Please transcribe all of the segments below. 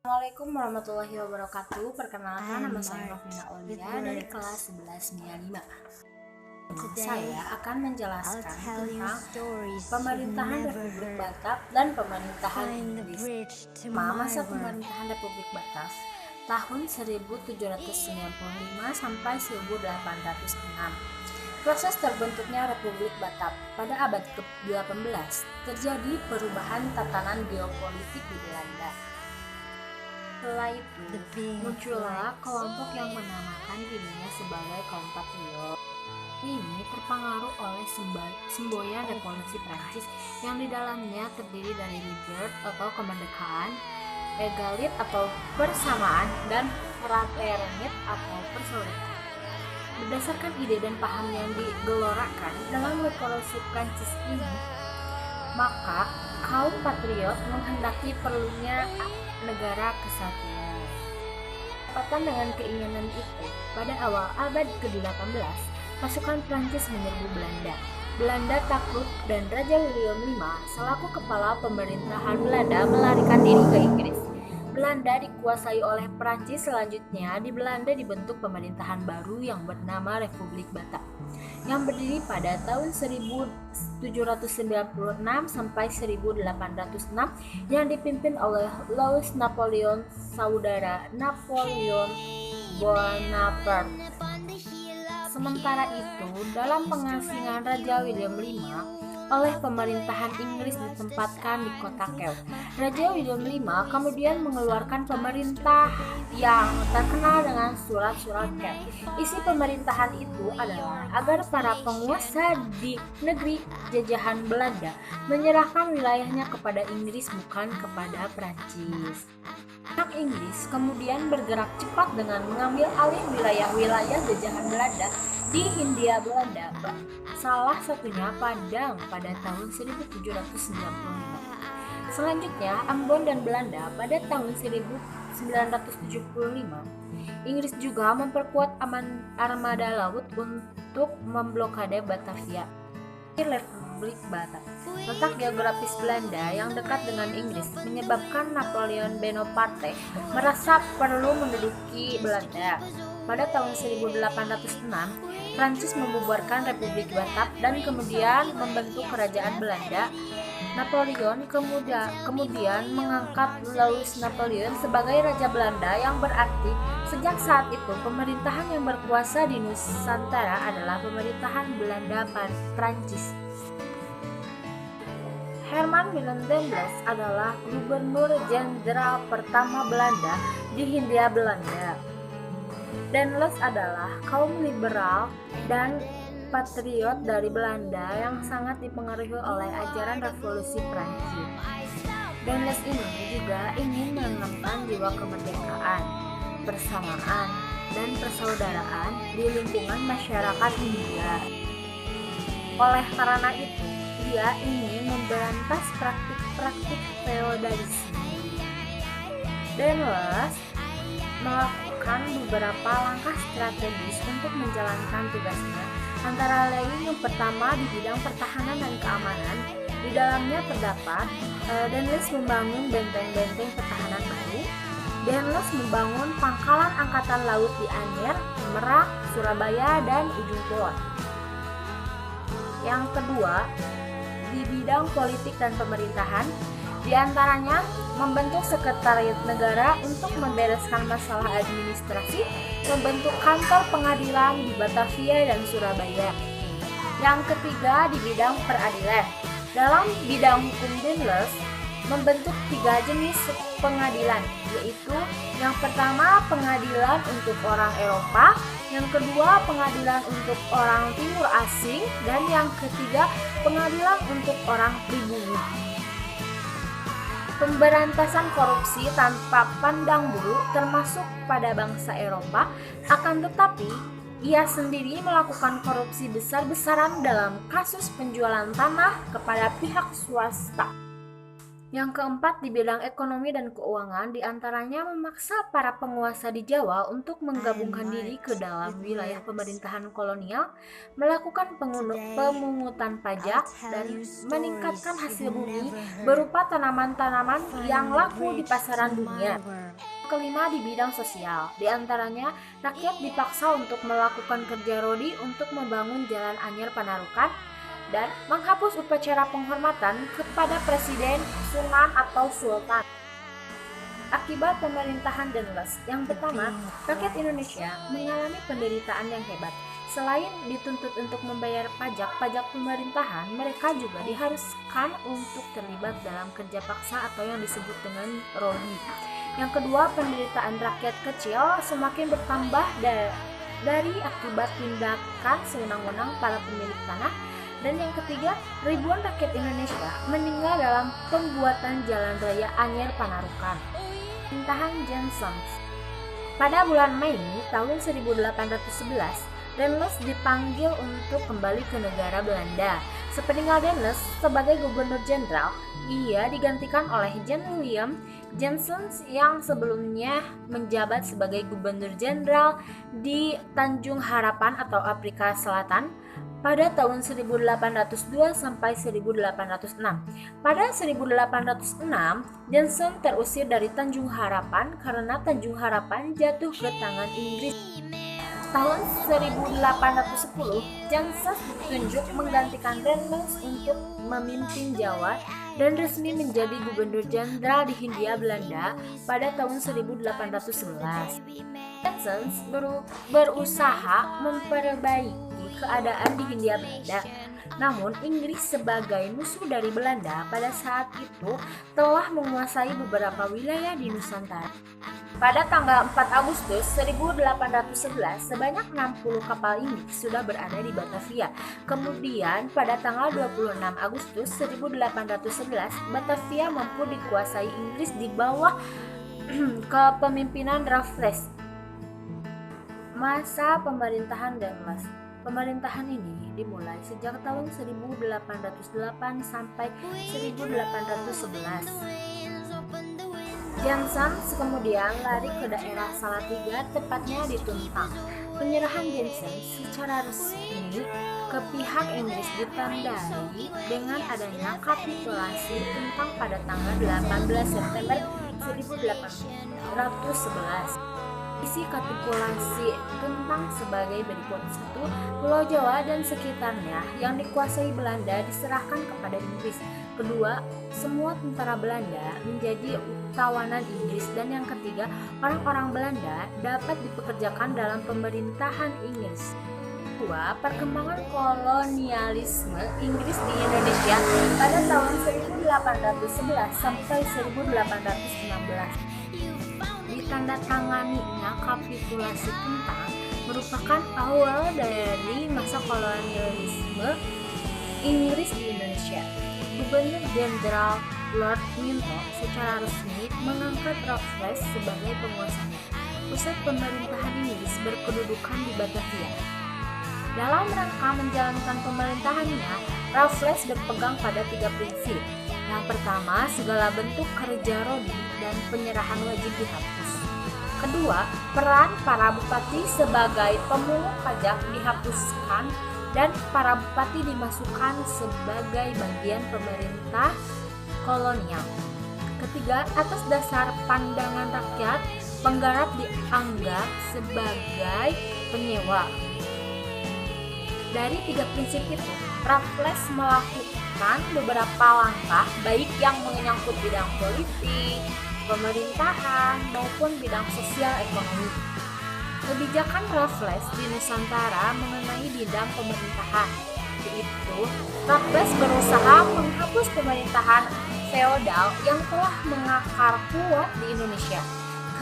Assalamualaikum warahmatullahi wabarakatuh. Perkenalkan, nama saya Rofina Aulia dari kelas 11 Saya akan menjelaskan tentang pemerintahan Republik Batak dan pemerintahan Inggris. Masa pemerintahan Republik Batak tahun 1795 sampai 1806. Proses terbentuknya Republik Batak pada abad ke-18 terjadi perubahan tatanan geopolitik di Belanda. Setelah itu, muncullah kelompok yang menamakan dirinya sebagai kaum patriot. Ini terpengaruh oleh semboyan revolusi Prancis yang di dalamnya terdiri dari liberté atau kemerdekaan, égalité atau persamaan, dan fraternité atau persaudaraan. Berdasarkan ide dan paham yang digelorakan dalam revolusi Prancis ini, maka kaum patriot menghendaki perlunya negara kesatuan. Bertepatan dengan keinginan itu, pada awal abad ke-18, pasukan Prancis menyerbu Belanda. Belanda takut dan Raja William V selaku kepala pemerintahan Belanda melarikan diri ke Inggris. Belanda dikuasai oleh Prancis. Selanjutnya di Belanda dibentuk pemerintahan baru yang bernama Republik Batak yang berdiri pada tahun 1796 sampai 1806 yang dipimpin oleh Louis Napoleon, saudara Napoleon Bonaparte. Sementara itu, dalam pengasingan Raja William V oleh pemerintahan Inggris ditempatkan di kota Kiev. Raja William V kemudian mengeluarkan pemerintah yang terkenal dengan surat-surat Kiev. Isi pemerintahan itu adalah agar para penguasa di negeri jajahan Belanda menyerahkan wilayahnya kepada Inggris, bukan kepada Prancis. Pihak Inggris kemudian bergerak cepat dengan mengambil alih wilayah-wilayah jajahan Belanda di Hindia Belanda, salah satunya Padang pada tahun 1795. Selanjutnya Ambon dan Belanda pada tahun 1975. Inggris juga memperkuat armada laut untuk memblokade Batavia. Republik Batak. Letak geografis Belanda yang dekat dengan Inggris menyebabkan Napoleon Bonaparte merasa perlu menduduki Belanda. Pada tahun 1806, Prancis membubarkan Republik Batak dan kemudian membentuk Kerajaan Belanda. Napoleon kemudian mengangkat Louis Napoleon sebagai Raja Belanda, yang berarti sejak saat itu pemerintahan yang berkuasa di Nusantara adalah pemerintahan Belanda Prancis. Herman Willem Daendels adalah gubernur jenderal pertama Belanda di Hindia Belanda. Daendels adalah kaum liberal dan patriot dari Belanda yang sangat dipengaruhi oleh ajaran revolusi Prancis. Daendels ini juga ingin menanamkan jiwa kemerdekaan, persamaan, dan persaudaraan di lingkungan masyarakat Hindia. Oleh karena itu, dia ingin memberantas praktik-praktik feodalisme. Daendels melakukan beberapa langkah strategis untuk menjalankan tugasnya, antara lain yang pertama di bidang pertahanan dan keamanan. Di dalamnya terdapat Daendels membangun benteng-benteng pertahanan baru. Daendels membangun pangkalan angkatan laut di Anyer, Merak, Surabaya, dan Ujung Kulon. Yang kedua, di bidang politik dan pemerintahan, di antaranya membentuk sekretariat negara untuk membereskan masalah administrasi, membentuk kantor pengadilan di Batavia dan Surabaya. Yang ketiga, di bidang peradilan. Dalam bidang hukum, Daendels membentuk 3 jenis pengadilan, yaitu yang pertama pengadilan untuk orang Eropa, yang kedua pengadilan untuk orang Timur Asing, dan yang ketiga pengadilan untuk orang pribumi. Pemberantasan korupsi tanpa pandang bulu termasuk pada bangsa Eropa, akan tetapi ia sendiri melakukan korupsi besar-besaran dalam kasus penjualan tanah kepada pihak swasta. Yang keempat, di bidang ekonomi dan keuangan, diantaranya memaksa para penguasa di Jawa untuk menggabungkan diri ke dalam wilayah pemerintahan kolonial, melakukan pemungutan pajak, dan meningkatkan hasil bumi berupa tanaman-tanaman yang laku di pasaran dunia. Kelima, di bidang sosial. Di antaranya, rakyat dipaksa untuk melakukan kerja rodi untuk membangun jalan anyar Panarukan dan menghapus upacara penghormatan kepada presiden, sunan atau sultan. Akibat pemerintahan Daunless, yang pertama, rakyat Indonesia mengalami penderitaan yang hebat. Selain dituntut untuk membayar pajak pemerintahan, mereka juga diharuskan untuk terlibat dalam kerja paksa atau yang disebut dengan rodi. Yang kedua, penderitaan rakyat kecil semakin bertambah dari akibat tindakan sewenang-wenang para pemilik tanah. Dan yang ketiga, ribuan rakyat Indonesia meninggal dalam pembuatan jalan raya anyar Panarukan. Pemerintahan Johnson. Pada bulan Mei tahun 1811, Daunless dipanggil untuk kembali ke negara Belanda. Sepeninggal Daunless sebagai gubernur jenderal, ia digantikan oleh Jan William Johnson yang sebelumnya menjabat sebagai gubernur jenderal di Tanjung Harapan atau Afrika Selatan pada tahun 1802 sampai 1806. Pada 1806, Johnson terusir dari Tanjung Harapan karena Tanjung Harapan jatuh ke tangan Inggris. Tahun 1810, Johnson ditunjuk menggantikan Daunless untuk memimpin Jawa dan resmi menjadi gubernur jenderal di Hindia Belanda pada tahun 1811. Johnson berusaha memperbaiki keadaan di Hindia Belanda. Namun, Inggris sebagai musuh dari Belanda pada saat itu telah menguasai beberapa wilayah di Nusantara. Pada tanggal 4 Agustus 1811, sebanyak 60 kapal Inggris sudah berada di Batavia. Kemudian, pada tanggal 26 Agustus 1811, Batavia mampu dikuasai Inggris di bawah kepemimpinan Raffles. Masa pemerintahan Daunless. Pemerintahan ini dimulai sejak tahun 1808 sampai 1811. Johnson kemudian lari ke daerah Salatiga, tepatnya di Tuntang. Penyerahan Johnson secara resmi ke pihak Inggris ditandai dengan adanya kapitulasi Tuntang pada tanggal 18 September 1811. Isi kapitulasi Tuntang sebagai berikut: 1. Pulau Jawa dan sekitarnya yang dikuasai Belanda diserahkan kepada Inggris. Kedua, semua tentara Belanda menjadi tawanan Inggris. Dan yang ketiga, orang-orang Belanda dapat dipekerjakan dalam pemerintahan Inggris. 2. Perkembangan kolonialisme Inggris di Indonesia pada tahun 1811 sampai 1816. Ditandatanganinya kapitulasi Tuntang merupakan awal dari masa kolonialisme Inggris di Indonesia. Gubernur Jenderal Lord Minto secara resmi mengangkat Raffles sebagai penguasanya. Pusat pemerintahan Inggris berkedudukan di Batavia. Dalam rangka menjalankan pemerintahannya, Raffles berpegang pada 3 prinsip. Yang pertama, segala bentuk kerja rodi dan penyerahan wajib dihapus. Kedua, peran para bupati sebagai pemungut pajak dihapuskan dan para bupati dimasukkan sebagai bagian pemerintah kolonial. Ketiga, atas dasar pandangan rakyat, penggarap dianggap sebagai penyewa. Dari 3 prinsip itu, Raffles melakukan beberapa langkah baik yang menyangkut bidang politik, pemerintahan, maupun bidang sosial ekonomi. Kebijakan Raffles di Nusantara mengenai bidang pemerintahan, yaitu Raffles berusaha menghapus pemerintahan feodal yang telah mengakar kuat di Indonesia.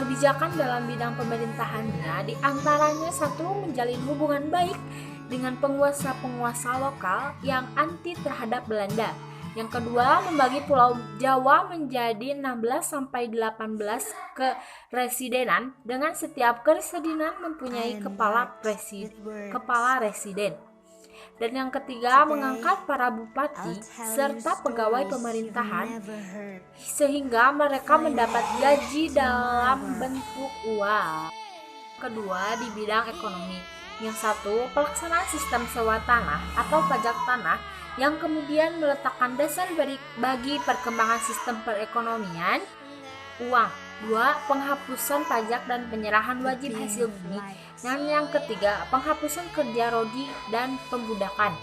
Kebijakan dalam bidang pemerintahannya diantaranya: 1. Menjalin hubungan baik dengan penguasa-penguasa lokal yang anti terhadap Belanda. Yang kedua, membagi Pulau Jawa menjadi 16-18 keresidenan dengan setiap keresidenan mempunyai kepala residen. Dan yang ketiga, mengangkat para bupati serta pegawai pemerintahan sehingga mereka mendapat gaji dalam bentuk uang. Kedua, di bidang ekonomi. Yang 1, pelaksanaan sistem sewa tanah atau pajak tanah yang kemudian meletakkan dasar bagi perkembangan sistem perekonomian uang. Dua, penghapusan pajak dan penyerahan wajib hasil bumi. Dan yang ketiga, penghapusan kerja rodi dan pembudakan.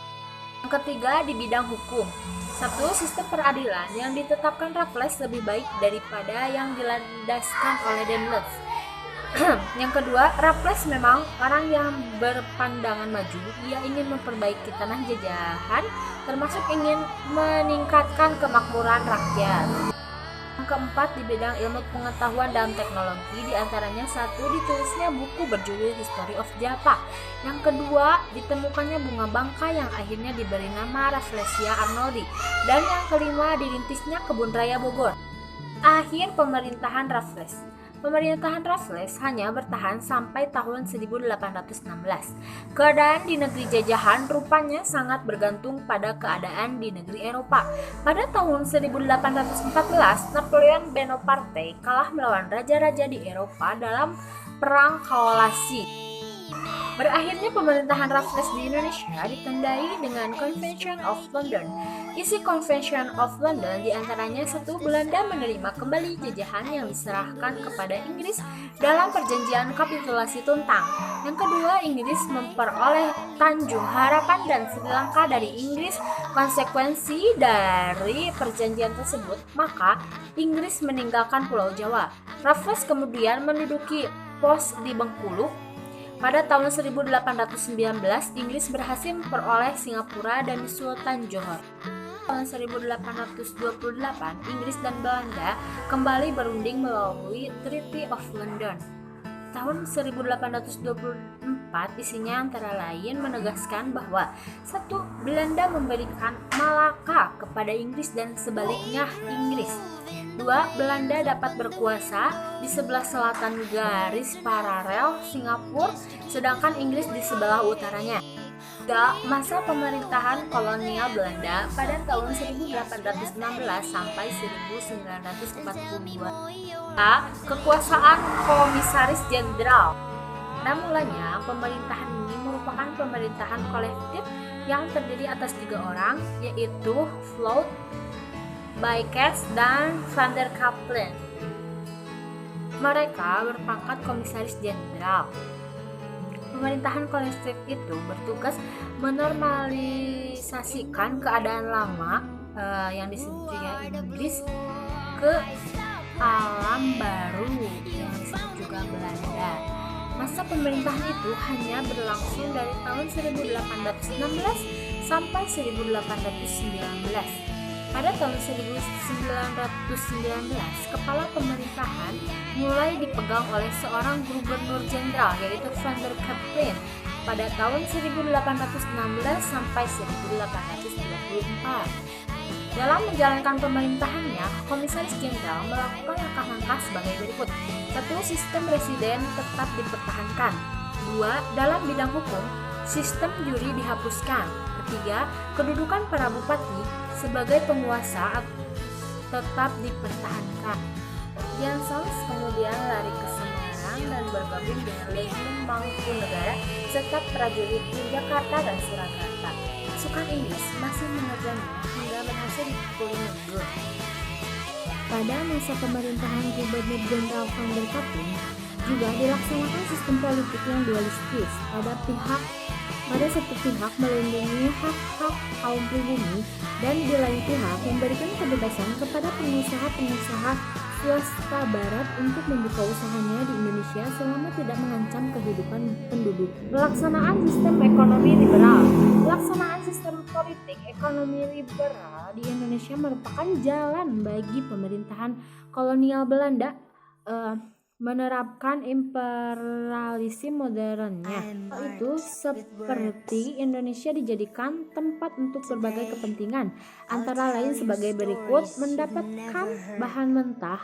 Yang ketiga, di bidang hukum. Satu, sistem peradilan yang ditetapkan Raffles lebih baik daripada yang dilandaskan oleh Daimler. Yang kedua, Raffles memang orang yang berpandangan maju. Ia ingin memperbaiki tanah jajahan, termasuk ingin meningkatkan kemakmuran rakyat. Yang keempat, di bidang ilmu pengetahuan dan teknologi, diantaranya satu, ditulisnya buku berjudul History of Java. Yang kedua, ditemukannya bunga bangkai yang akhirnya diberi nama Rafflesia arnoldi. Dan yang kelima, dirintisnya kebun raya Bogor. Akhir pemerintahan Raffles. Pemerintahan Raffles hanya bertahan sampai tahun 1816. Keadaan di negeri jajahan rupanya sangat bergantung pada keadaan di negeri Eropa. Pada tahun 1814, Napoleon Bonaparte kalah melawan raja-raja di Eropa dalam Perang Koalisi. Berakhirnya pemerintahan Raffles di Indonesia ditandai dengan Convention of London. Isi Convention of London diantaranya satu, Belanda menerima kembali jajahan yang diserahkan kepada Inggris dalam perjanjian kapitulasi Tuntang. Yang kedua, Inggris memperoleh Tanjung Harapan dan Sri Lanka dari Inggris. Konsekuensi dari perjanjian tersebut, maka Inggris meninggalkan Pulau Jawa. Raffles kemudian menduduki pos di Bengkulu. Pada tahun 1819, Inggris berhasil memperoleh Singapura dan Sultan Johor. Tahun 1828, Inggris dan Belanda kembali berunding melalui Treaty of London. Tahun 1824 isinya antara lain menegaskan bahwa satu, Belanda memberikan Malaka kepada Inggris dan sebaliknya Inggris. Dua, Belanda dapat berkuasa di sebelah selatan garis paralel Singapura, sedangkan Inggris di sebelah utaranya. Tiga, masa pemerintahan kolonial Belanda pada tahun 1816 sampai 1942. A. Kekuasaan Komisaris Jenderal. Pada mulanya, pemerintahan ini merupakan pemerintahan kolektif yang terdiri atas 3 orang, yaitu Flood, Bykes, dan Van der Kaplan. Mereka berpangkat Komisaris Jenderal. Pemerintahan kolektif itu bertugas menormalisasikan keadaan lama yang disebutnya Inggris ke alam baru yang disebut juga Belanda. Masa pemerintahan itu hanya berlangsung dari tahun 1816 sampai 1819. Pada tahun 1919, kepala pemerintahan mulai dipegang oleh seorang gubernur jenderal, yaitu Van der Kaplan, pada tahun 1816 sampai 1824. Dalam menjalankan pemerintahannya, Komisaris Jenderal melakukan langkah-langkah sebagai berikut. 1. Sistem residen tetap dipertahankan. 2. Dalam bidang hukum, sistem juri dihapuskan. 3. Kedudukan para bupati sebagai penguasa tetap dipertahankan. Jansons kemudian lari ke Semarang dan bergabung dengan Legiun Mangkunegara serta prajurit di Jakarta dan Surakarta. Pasukan Inggris masih menerjangnya hingga berhasil dipukuli mundur. Pada masa pemerintahan Gubernur Jenderal Van der Kaplan juga dilaksanakan sistem politik yang dualistis. Pada satu pihak melindungi hak-hak kaum pribumi dan di lain pihak memberikan kebebasan kepada pengusaha-pengusaha swasta barat untuk membuka usahanya di Indonesia selama tidak mengancam kehidupan penduduk. Pelaksanaan sistem ekonomi liberal. Pelaksanaan sistem politik ekonomi liberal di Indonesia merupakan jalan bagi pemerintahan kolonial Belanda menerapkan imperialisme modernnya, itu seperti Indonesia dijadikan tempat untuk berbagai kepentingan, antara lain sebagai berikut: mendapatkan bahan mentah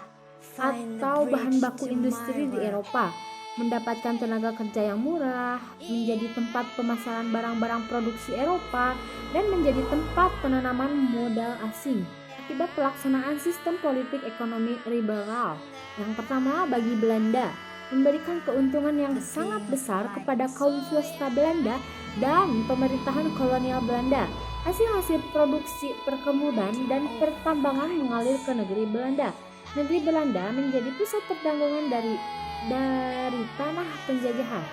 atau bahan baku industri di Eropa, mendapatkan tenaga kerja yang murah, menjadi tempat pemasaran barang-barang produksi Eropa, dan menjadi tempat penanaman modal asing. Akibat pelaksanaan sistem politik ekonomi liberal, yang pertama, bagi Belanda, memberikan keuntungan yang sangat besar kepada kaum swasta Belanda dan pemerintahan kolonial Belanda. Hasil-hasil produksi perkebunan dan pertambangan mengalir ke negeri Belanda. Negeri Belanda menjadi pusat perdagangan dari tanah penjajahan.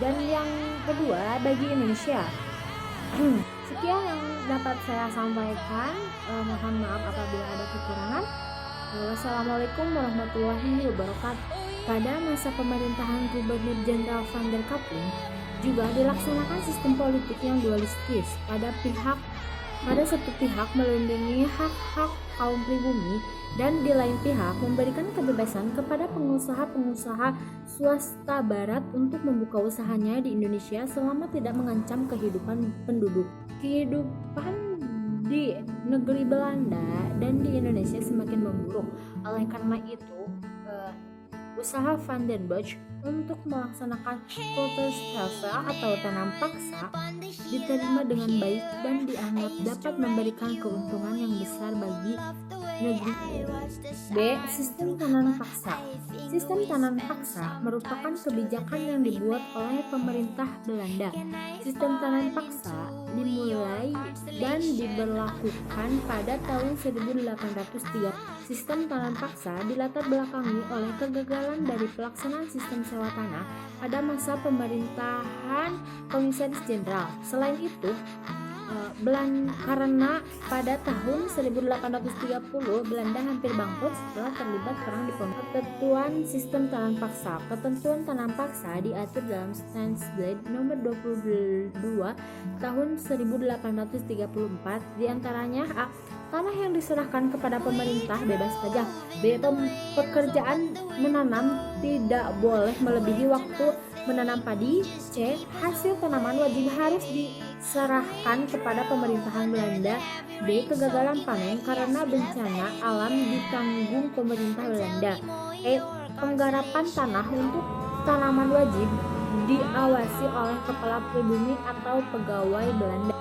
Dan yang kedua bagi Indonesia. Sekian yang dapat saya sampaikan. Mohon maaf apabila ada kekurangan. Wassalamualaikum warahmatullahi wabarakatuh. Pada masa pemerintahan Gubernur Jenderal Van der Kapling juga dilaksanakan sistem politik yang dualistis. Pada satu pihak melindungi hak-hak kaum pribumi dan di lain pihak memberikan kebebasan kepada pengusaha-pengusaha swasta barat untuk membuka usahanya di Indonesia selama tidak mengancam kehidupan penduduk. Kehidupan di negeri Belanda dan di Indonesia semakin memburuk. Oleh karena itu, usaha Van den Bosch untuk melaksanakan Kultusstrafe atau tanam paksa diterima dengan baik dan dianggap dapat memberikan keuntungan yang besar bagi negeri. B. Sistem tanam paksa. Sistem tanam paksa merupakan kebijakan yang dibuat oleh pemerintah Belanda. Sistem tanam paksa dimulai dan diberlakukan pada tahun 1830. Sistem tanam paksa dilatar belakangi oleh kegagalan dari pelaksanaan sistem sewa tanah pada masa pemerintahan Komisaris Jenderal. Selain itu, karena pada tahun 1830 Belanda hampir bangkrut setelah terlibat perang di Pontianak. Ketentuan sistem tanam paksa. Ketentuan tanam paksa diatur dalam Staatsblad nomor 22 tahun 1834, diantaranya A. Tanah yang diserahkan kepada pemerintah bebas pajak. B. Pekerjaan menanam tidak boleh melebihi waktu menanam padi. C. Hasil tanaman wajib harus diserahkan kepada pemerintahan Belanda. D. Kegagalan panen karena bencana alam ditanggung pemerintah Belanda. E. Penggarapan tanah untuk tanaman wajib diawasi oleh kepala pribumi atau pegawai Belanda.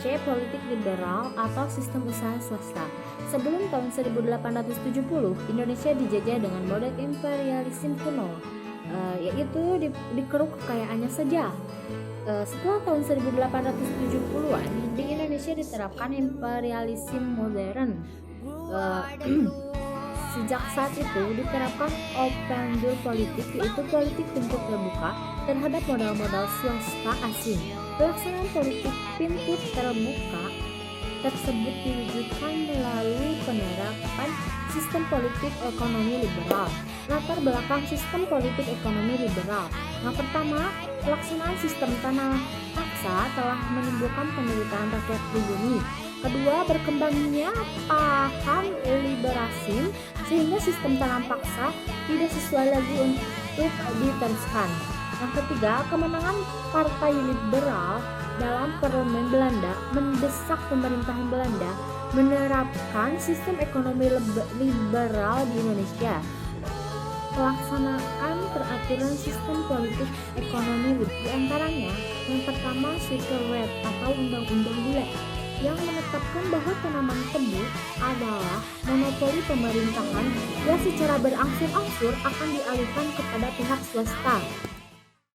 C. Politik liberal atau sistem usaha swasta. Sebelum tahun 1870, Indonesia dijajah dengan model imperialisme kuno, yaitu dikeruk kekayaannya saja. Setelah tahun 1870-an, di Indonesia diterapkan imperialisme modern. Sejak saat itu diterapkan open door politik, yaitu politik pintu terbuka terhadap modal-modal swasta asing. Pelaksanaan politik pintu terbuka tersebut diwujudkan melalui penerapan sistem politik ekonomi liberal. Latar belakang sistem politik ekonomi liberal. Yang pertama, pelaksanaan sistem tanah paksa telah menimbulkan penderitaan rakyat pribumi. Kedua, berkembangnya paham liberalisme sehingga sistem tanam paksa tidak sesuai lagi untuk diteruskan. Yang ketiga, kemenangan Partai Liberal dalam parlemen Belanda mendesak pemerintahan Belanda menerapkan sistem ekonomi liberal di Indonesia. Pelaksanaan peraturan sistem politik ekonomi di antaranya, yang pertama Circle Rate atau undang-undang gula yang menetapkan bahwa tanaman tebu adalah monopoli pemerintahan yang secara berangsur-angsur akan dialihkan kepada pihak swasta.